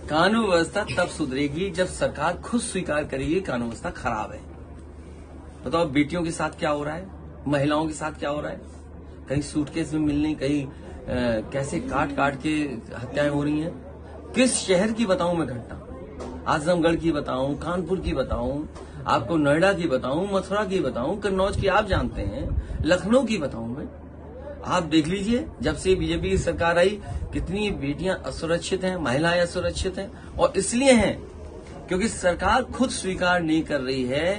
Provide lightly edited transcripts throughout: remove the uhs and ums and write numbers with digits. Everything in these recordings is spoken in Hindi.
कानून व्यवस्था तब सुधरेगी जब सरकार खुद स्वीकार करेगी कानून व्यवस्था खराब है। बताओ बेटियों के साथ क्या हो रहा है, महिलाओं के साथ क्या हो रहा है। कहीं सूटकेस में मिलने, कहीं कैसे काट काट के हत्याएं हो रही हैं। किस शहर की बताऊं मैं घटना, आजमगढ़ की बताऊं, कानपुर की बताऊं, आपको नोएडा की बताऊं, मथुरा की बताऊं, कन्नौज की आप जानते हैं, लखनऊ की बताऊं मैं। आप देख लीजिए, जब से बीजेपी की सरकार आई कितनी बेटियां असुरक्षित हैं, महिलाएं असुरक्षित हैं। और इसलिए हैं क्योंकि सरकार खुद स्वीकार नहीं कर रही है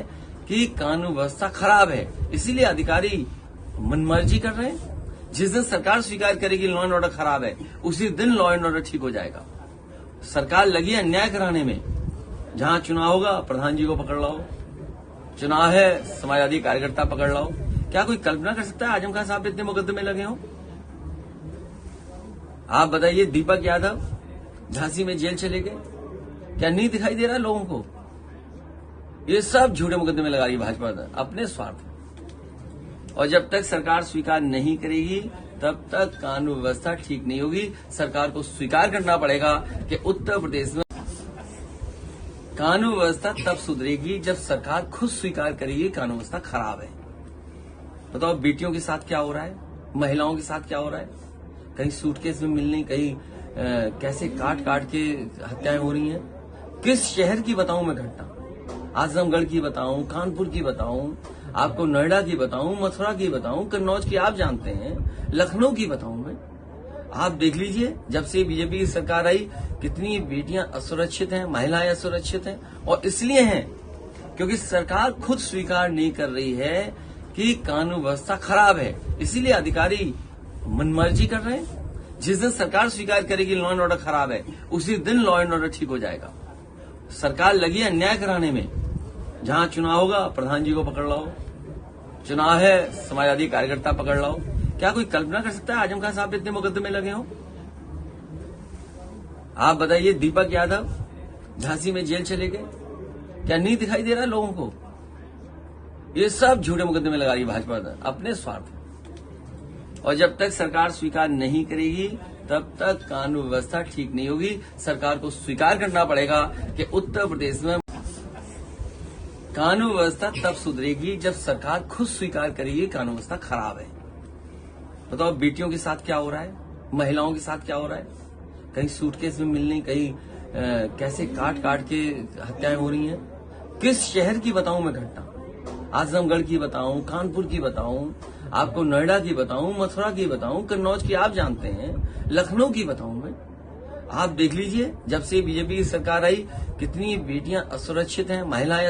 कि कानून व्यवस्था खराब है, इसीलिए अधिकारी मनमर्जी कर रहे हैं। जिस दिन सरकार स्वीकार करेगी लॉ एंड ऑर्डर खराब है, उसी दिन लॉ एंड ऑर्डर ठीक हो जाएगा। सरकार लगी है अन्याय कराने में। जहां चुनाव होगा प्रधान जी को पकड़ लाओ, चुनाव है समाजवादी कार्यकर्ता पकड़ लाओ। क्या कोई कल्पना कर सकता है आजम खान साहब इतने मुकदमे लगे हों? आप बताइए, दीपक यादव झांसी में जेल चले गए, क्या नहीं दिखाई दे रहा है लोगों को? ये सब झूठे मुकदमे लगा रही भाजपा अपने स्वार्थ। और जब तक सरकार स्वीकार नहीं करेगी तब तक कानून व्यवस्था ठीक नहीं होगी। सरकार को स्वीकार करना पड़ेगा कि उत्तर प्रदेश में कानून व्यवस्था तब सुधरेगी जब सरकार खुद स्वीकार करेगी कानून व्यवस्था खराब है। बताओ बेटियों के साथ क्या हो रहा है, महिलाओं के साथ क्या हो रहा है। कहीं सूटकेस में मिलने, कहीं कैसे काट काट के हत्याएं हो रही हैं। किस शहर की बताऊं मैं घटना, आजमगढ़ की बताऊं, कानपुर की बताऊं, आपको नोएडा की बताऊं, मथुरा की बताऊं, कन्नौज की आप जानते हैं, लखनऊ की बताऊं मैं। आप देख लीजिए, जब से बीजेपी की सरकार आई कितनी बेटियां असुरक्षित हैं, महिलाएं असुरक्षित हैं। और इसलिए हैं क्योंकि सरकार खुद स्वीकार नहीं कर रही है कि कानून व्यवस्था खराब है, इसीलिए अधिकारी मनमर्जी कर रहे हैं। जिस दिन सरकार स्वीकार करेगी लॉ एंड ऑर्डर खराब है, उसी दिन लॉ एंड ऑर्डर ठीक हो जाएगा। सरकार लगी है अन्याय कराने में। जहां चुनाव होगा प्रधान जी को पकड़ लाओ, चुनाव है समाजवादी कार्यकर्ता पकड़ लाओ। क्या कोई कल्पना कर सकता है आजम खान साहब इतने मुकदमे लगे हों? आप बताइए, दीपक यादव झांसी में जेल चले गए, क्या नहीं दिखाई दे रहा है लोगों को? ये सब झूठे मुकदमे लगा रही भाजपा अपने स्वार्थ। और जब तक सरकार स्वीकार नहीं करेगी तब तक कानून व्यवस्था ठीक नहीं होगी। सरकार को स्वीकार करना पड़ेगा कि उत्तर प्रदेश में कानून व्यवस्था तब सुधरेगी जब सरकार खुद स्वीकार करेगी कानून व्यवस्था खराब है। बताओ बेटियों के साथ क्या हो रहा है, महिलाओं के साथ क्या हो रहा है। कहीं सूटकेस में मिलने, कहीं कैसे काट काट के हत्याएं हो रही हैं। किस शहर की बताऊं मैं घटना, आजमगढ़ की बताऊं, कानपुर की बताऊं, आपको नोएडा की बताऊं, मथुरा की बताऊं, कन्नौज की आप जानते हैं, लखनऊ की बताऊं मैं। आप देख लीजिए, जब से बीजेपी की सरकार आई कितनी बेटियां असुरक्षित हैं, महिलाएं